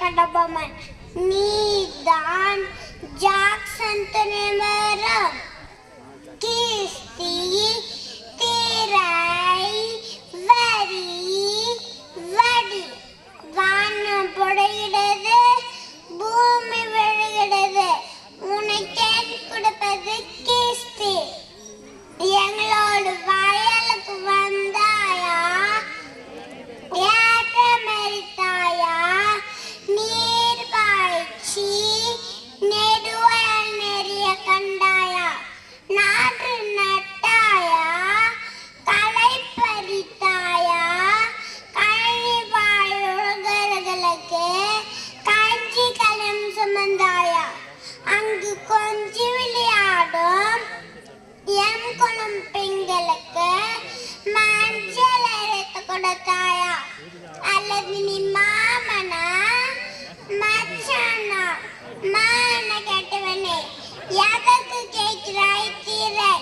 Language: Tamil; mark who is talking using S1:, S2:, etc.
S1: கடபமன் நீதான் ஜாக்சன் துணைவரம் கீர்த்தி திரை வரி வடி வானம் பொடையிடுது பூமி விழுகிறது உன்னை கேட்டு கொடுப்பது கீர்த்தி எங்களோடு வயலுக்கு வந்தாயா ஏற்றமெரித்தாயா நீர் பாய்ச்சி நெடுவயல் நெறிய கண்டாயா நாற்று நட்டாயா களை பறித்தாயா கழனி வாழுகளுக்கு கஞ்சி களம் சுமந்தாயா அங்கு கொஞ்சி விளையாடும் எம் குளம் பெண்களுக்கு மஞ்சள் அரைத்து கொடுத்தாயா அல்லது நீ மாமனா மச்சானா மான கேட்டவனே எதற்கு கேட்கிறாய் தீரை